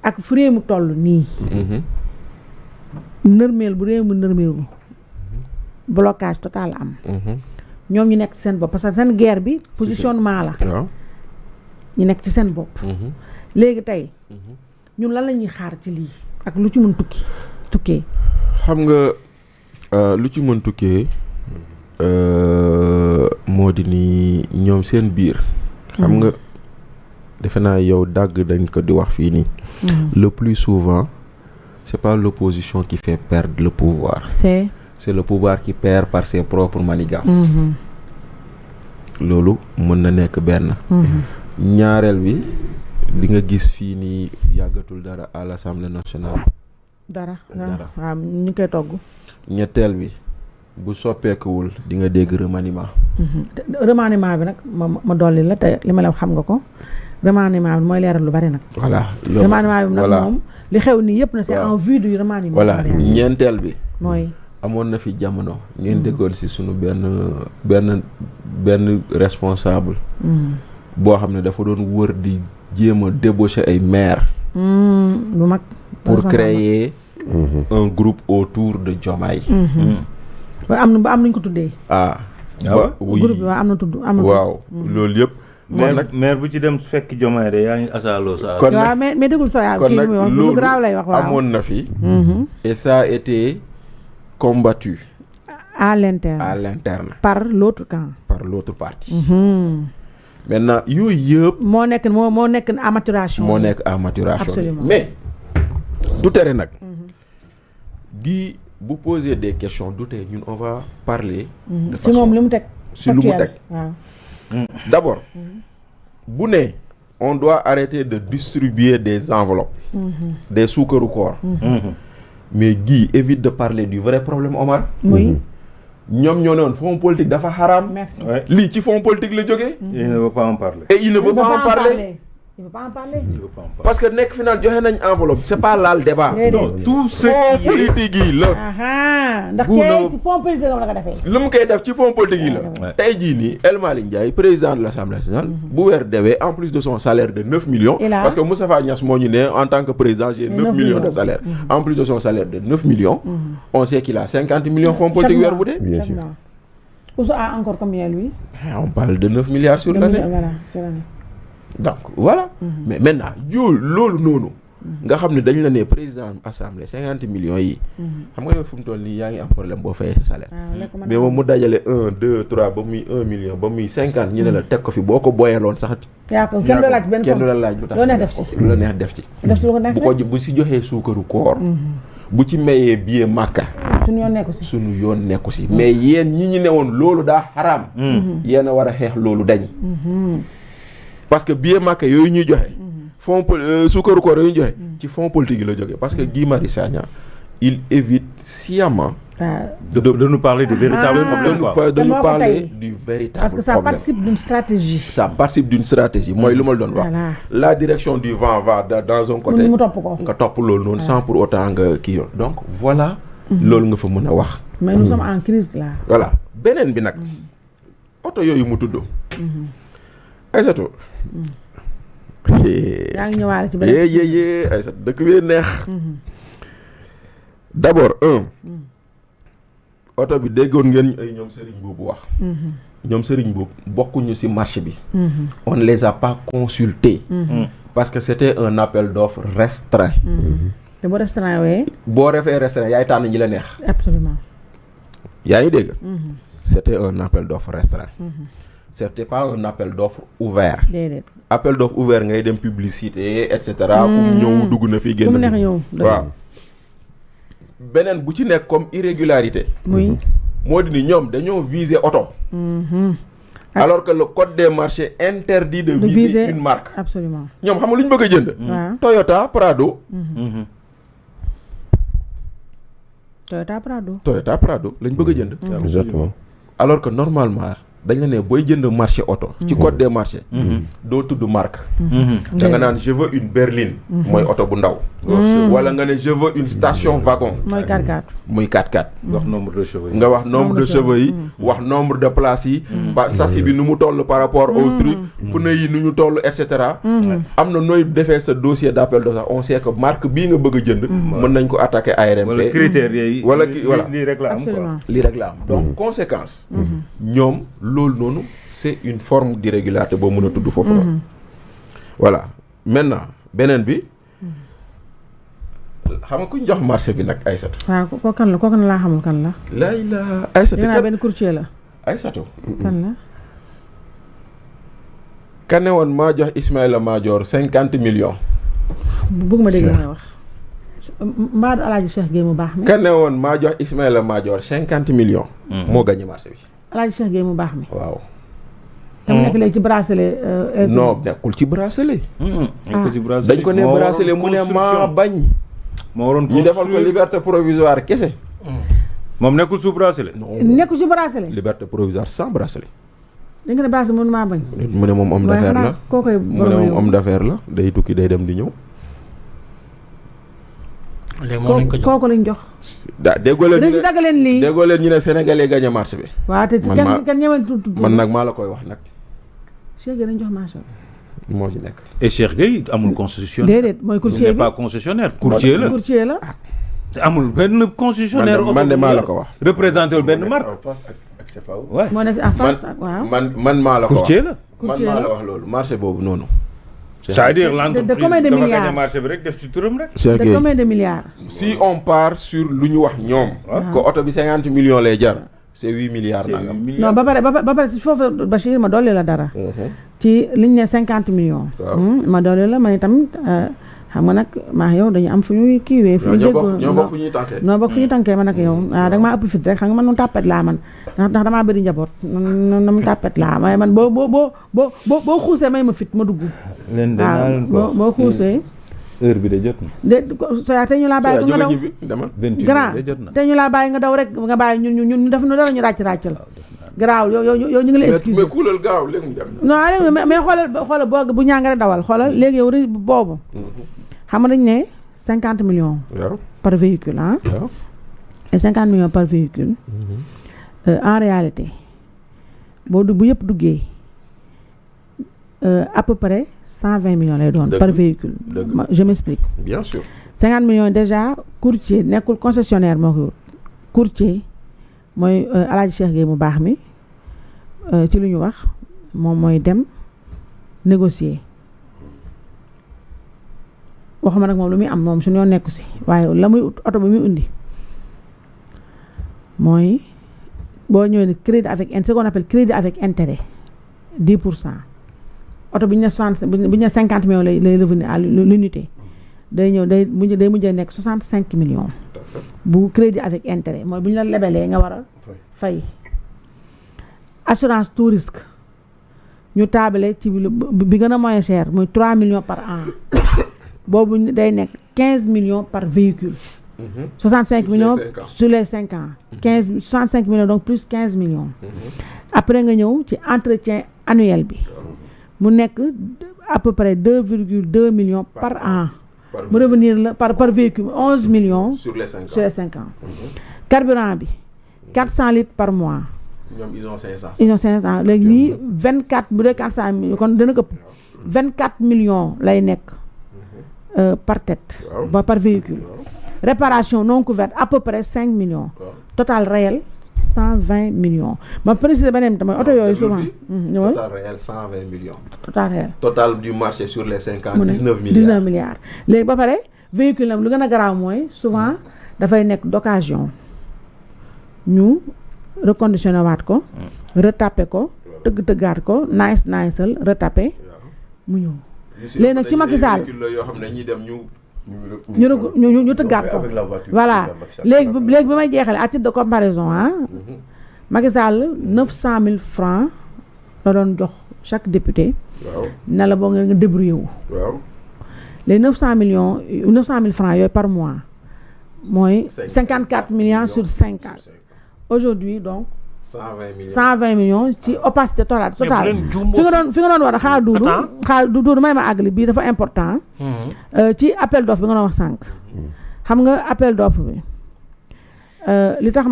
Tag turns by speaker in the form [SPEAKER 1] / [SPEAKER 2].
[SPEAKER 1] ak fu réew mu toll nii nërmeel bu réew mu nërmeelu blocage total am ñoom ñu nekk ci seen bopp parce que seen guerre bi positionnement la ñu nekk ci seen bopp léegi tey ñun lan la ñuy xaar ci lii ak lu ci mën tukkee
[SPEAKER 2] xam nga lu ci mën tukkee moo di ni ñoom seen biir xam nga defe naa yow dàgg dañ ko di wax fii nii le plus souvent c'est pas l'opposition qui fait perdre le pouvoir c'est le pouvoir qui perd par ses propres manigances loolu mën na nekk benn ñaareel bi di nga gis fii nii yàggatul dara à l'Assemblée nationale
[SPEAKER 1] dara waaw ñu koy togg
[SPEAKER 2] ñetteel bi bu soppeekuwul di nga dégg remaniement
[SPEAKER 1] remaniement bi nag ma dolli la te li ma la xam nga ko remaniement bi mooy leeral lu bari nag
[SPEAKER 2] voilà
[SPEAKER 1] remaniement bi nag moom li xew nii yëpp na c'est en vue du remaniement
[SPEAKER 2] voilà ñeenteel bi
[SPEAKER 1] mooy
[SPEAKER 2] amoon na fi jamono ngeen déggoon si sunu benn responsable boo xam ne dafa doon wër di jéem a débaucher ay maire
[SPEAKER 1] bu mag
[SPEAKER 2] pour créer un groupe autour de Diomaye
[SPEAKER 1] am nañu ko tuddee groupe bi waaw am na tudd
[SPEAKER 2] waaw loolu yëpp
[SPEAKER 3] maire bu ci dem fekk Diomaye de yaa ngi asaaloo sa
[SPEAKER 2] kon
[SPEAKER 1] waaw mais dégul sa
[SPEAKER 2] kon nag
[SPEAKER 1] lu grave lay wax waaw
[SPEAKER 2] amoon na fi et ça a été combattu
[SPEAKER 1] à l'interne par l'autre
[SPEAKER 2] parti maintenant yooyu yëpp
[SPEAKER 1] moo nekk à maturation
[SPEAKER 2] absolument mais du tere nag di bu poser des questions du tere ñun on va parler de façon
[SPEAKER 1] ci moom li mu teg
[SPEAKER 2] si lu mu teg d'abord bu ne on doit arrêter de distribuer des enveloppes des suukaru koor mais Guy évite de parler du vrai problème Omar
[SPEAKER 1] oui
[SPEAKER 2] ñoom ñoo ne woon fonds politique dafa xaraam lii ci fonds politique la jógee
[SPEAKER 3] il ne veut pas en parler
[SPEAKER 2] et il ne veut pas en parler parce que nekk final joxe nañ enveloppe c'est pas là le débat
[SPEAKER 3] non tout ce
[SPEAKER 2] fonds politique yi la
[SPEAKER 1] ndax kay ci fonds politique la ko defee
[SPEAKER 2] lu mu koy def ci fonds politique yi la tey jii nii El Malick Ndiaye président de l'Assemblée nationale bu weer dewee en plus de son salaire de 9 millions parce que Moustapha Niasse moo ñu ne en tant que président j'ai 9 millions de salaire en plus de son salaire de 9 millions on sait qu'il a 50 millions fonds politique weer bu dee
[SPEAKER 1] bien sûr Ousso a encore combien lui
[SPEAKER 2] on parle de 9 milliards sur l'année donc voilà mais maintenant loolu noonu nga xam ne dañ la ne président assemblée 50 millions yi xam nga yow fu mu toll nii yaa ngi am problème boo fayee sa salaire mais moom mu dajale 1 2 3 ba muy 1 million ba muy 50 ñu ne la teg ko fi boo ko boyaloon sax
[SPEAKER 1] yaa ko kenn du la laaj benn
[SPEAKER 2] kenn du la laaj lu tax lu la neex def ci bu ko bu si joxee suukaru koor bu ci mayee billet Makka suñu yoon nekku si mais yéen ñi newoon loolu daa xaraam yéen a war a xeex loolu dañ parce que billet Makka yooyu ñuy joxe fonds suukaru koor yooyu ñuy joxe ci fonds politique yi la jógee parce que Guy Marius Sagna il évite sciemment
[SPEAKER 3] de nous parler du véritable problème
[SPEAKER 2] de nous parler du véritable
[SPEAKER 1] parce que ça participe d'une stratégie
[SPEAKER 2] mooy lu ma la doon wax la direction du vent va dans un côté nga topp loolu noonu sans pour autant nga kii yoon donc voilà loolu nga fa mën a wax
[SPEAKER 1] mais nous sommes en crise là
[SPEAKER 2] voilà beneen bi nag oto yooyu mu tudd Aïssatou
[SPEAKER 1] yaa ngi ñëwaale ci beneen
[SPEAKER 2] Aïssatou dëkk bi neex d'abord oto bi déggoon ngeen ay ñoom Serigne Boubou wax ñoom Serigne Boubou bokkuñu ci marché bi on ne les a pas consultés parce que c'était un appel d'offres restreint
[SPEAKER 1] te bu restreint wee
[SPEAKER 2] boo refee restreint yaay tànn ñi la neex
[SPEAKER 1] absolument
[SPEAKER 2] yaa ngi dégg c'était un appel d'offres restreint c'était pas un appel d'offres ouvert appel d'offres ouvert ngay dem publicité et cetera ku ñëw dugg na fi génn fi waaw beneen bu ci nekk comme irrégularité moo di ni ñoom dañoo viser oto alors que le code des marchés interdit de viser une marque
[SPEAKER 1] absolument
[SPEAKER 2] ñoom xam nga lu ñu bëgg a jënd Toyota Prado Toyota Prado lañ bëgg a jënd
[SPEAKER 4] exactement
[SPEAKER 2] alors que normalement dañ la ne booy jënd marché auto ci code des marchés doo tudd marque da nga naan je veux une berline mooy auto bu ndaw wala nga ne je veux une station wagon
[SPEAKER 1] mooy 4x4
[SPEAKER 2] muy 4x4
[SPEAKER 3] wax nombre de chevaux yi
[SPEAKER 2] nga wax nombre de chevaux yi wax nombre de places yi ba châssis bi nu mu toll par rapport au truc pneu yi nu ñu toll et cetera am na nooy defee sa dossier d'appel d'offres on sait que marque bii nga bëgg a jënd mën nañ ko attaquer ARMP
[SPEAKER 3] wala critères yi
[SPEAKER 2] wala
[SPEAKER 3] lii rek la am quoi
[SPEAKER 2] lii rek la am donc conséquence ñoom loolu noonu c'est une forme d'irrégularité boo mën a tudd foofu la voilà maintenant beneen bi xam nga ku ñu jox marché bi nag Aïssatou
[SPEAKER 1] waaw kooku laa xamul kan la
[SPEAKER 2] laay la Aïssatou
[SPEAKER 1] dinaa benn courtier la
[SPEAKER 2] Aïssatou
[SPEAKER 1] kan la
[SPEAKER 2] ka ne woon maa jox Ismaïla Madior 50 millions
[SPEAKER 1] bëgg ma dégg la may wax mbaadu Alaaji Cheikh Gueye mu baax mi
[SPEAKER 2] ka ne woon maa jox Ismaïla Madior 50 millions moo gagné marché bi
[SPEAKER 1] Alaaji Cheikh Gueye mu baax mi
[SPEAKER 2] waaw
[SPEAKER 1] te mu nekk léegi ci bracelet
[SPEAKER 2] non nekkul ci bracelet dañ ko ne
[SPEAKER 3] moo
[SPEAKER 2] bracelet mu ne maa bañ
[SPEAKER 3] moo waroon
[SPEAKER 2] ñu defal ko liberté provisoire kese
[SPEAKER 3] moom nekkul sous bracelet
[SPEAKER 1] nekkul ci bracelet
[SPEAKER 2] liberté provisoire sans bracelet
[SPEAKER 1] da nga ne bracelet mënu maa bañ
[SPEAKER 2] mu ne moom homme d'affaires la
[SPEAKER 1] kookoy
[SPEAKER 2] mu ne moom homme d'affaires la day tukki day dem di ñëw
[SPEAKER 4] léegi moom lañ ko jox
[SPEAKER 1] kooku lañ jox
[SPEAKER 2] déggoo leen
[SPEAKER 1] dañ si dagg leen lii
[SPEAKER 2] déggoo leen ñu ne sénégalais gagné marché bi
[SPEAKER 1] waaw te kenn ñëwee tudd
[SPEAKER 2] man nag maa la koy wax nag
[SPEAKER 1] Cheikh Gueye lañ jox marché
[SPEAKER 2] moo ci nekk
[SPEAKER 3] et Cheikh Gueye amul concessionnaire
[SPEAKER 1] déedéet mooy courtier
[SPEAKER 3] n'est
[SPEAKER 1] bi
[SPEAKER 3] pas concessionnaire courtier la
[SPEAKER 1] courtier la
[SPEAKER 3] te amul benn concessionnaire
[SPEAKER 2] man de maa la ko wax
[SPEAKER 3] représenté wul benn marque
[SPEAKER 2] ak CFAO
[SPEAKER 3] ouais
[SPEAKER 1] moo nekk en face waaw
[SPEAKER 2] man maa la ko wax
[SPEAKER 3] courtier la
[SPEAKER 2] man maa la wax loolu marché boobu noonu
[SPEAKER 3] c'est-à-dire l'entreprise
[SPEAKER 1] combien de
[SPEAKER 3] dafa
[SPEAKER 1] milliards
[SPEAKER 3] gagné marché bi rek def ci turam rek
[SPEAKER 2] Cheikh
[SPEAKER 1] de
[SPEAKER 2] Gueye
[SPEAKER 1] combien de milliards
[SPEAKER 2] si on part sur lu ñu wax ñoom que oto bi 50 millions lay jar c'est 8 milliards nangam
[SPEAKER 1] non ba pare si foofu Bachir ma dolli la dara ci liñ ne 50 millions ma dolli la ma ne tamit xam nga nag maa yow dañu am fu ñuy kiiwee fu ñu déggoo
[SPEAKER 2] ñoo bokk fu ñuy tànkee
[SPEAKER 1] ñoo bokk fu ñuy tànkee man ak yow waaw da nga maa ëpp fit rek xam nga man nu tàppet laa man ndax damaa bëri njaboot na mu tàppet laa waaye man boo xuusee may ma fit ma dugg
[SPEAKER 3] leen
[SPEAKER 1] waaw boo xuusee
[SPEAKER 3] heure bi de jot na
[SPEAKER 1] te ñu laa bàyyi nga daw
[SPEAKER 2] demal
[SPEAKER 1] grand te ñu laa bàyyi nga daw rek nga bàyyi ñun def nu dara ñu ràccal garaaw yow ñu ngi lay excuse
[SPEAKER 2] mais kuulal gaaw léegi mu dem
[SPEAKER 1] non léegi mais xoolal boo bu ñaa nga rek dawal xoolal léegi yow boobu xam nga dañ ne 50 millions par véhicule et 50 millions par véhicule en réalité bu yëpp duggee à peu près 120 millions lay doon par véhicule je m'explique
[SPEAKER 2] bien sûr
[SPEAKER 1] 50 millions déjà courtier nekkul concessionnaire moo ko courtier mooy Alaaji Cheikh Gueye mu baax mi ci lu ñu wax moom mooy dem négocier waxuma nag moom lu muy am moom suñoo nekku si waaye la muy oto bi muy undi mooy boo ñëwee ni crédit avec ce qu'on appelle crédit avec intérêt 10% oto bi ñu ne 60 bi ñu ne 50 millions lay revenir à l'unité day ñëw day mujjee nekk 65 millions bu crédit avec intérêt mooy bu ñu la lebalee nga war a fay assurance tout risque ñu taabale ci bi gën a moyen cher muy 3 millions par an boobu day nekk 15 millions par véhicule 65 millions sur les 5 ans 65 millions donc plus 15 millions après nga ñëw ci entretien annuel bi mu nekk à peu près 2,2 millions par an mu revenir la par véhicule 11 millions
[SPEAKER 2] sur les 5
[SPEAKER 1] ans carburant bi 400 litres par mois
[SPEAKER 2] ñoom ils ont 500
[SPEAKER 1] léegi nii 24 bu dee 400 millions kon dana këpp 24 millions lay nekk par tête par véhicule réparation non couverte à peu près 5 millions total réel 120 millions ma préciser beneen tamit oto yooyu souvent
[SPEAKER 2] total réel 120 millions
[SPEAKER 1] total réel
[SPEAKER 2] total du marché sur les 5 ans 19
[SPEAKER 1] milliards léegi ba pare véhicule nag lu gën a garaaw mooy souvent dafay nekk d'occasion ñu reconditionné waat ko retapé ko tëggaat ko niceal retapé mu ñëw léegi nag ci Macky Sall ñu tëggaat ko voilà léegi bi may jeexale à titre de comparaison Macky Sall 900 000 francs la doon jox chaque député ne la boo nga débrouillé wu les 900 000 francs yooyu par mois mooy 54 millions sur 5 ans aujourd'hui donc 120 millions ci opacité totale. fi nga doon war a xaar duudu may ma àggali bii dafa important. ci appel d'offre bi nga doon wax sànq. xam nga appel d'offre bi li tax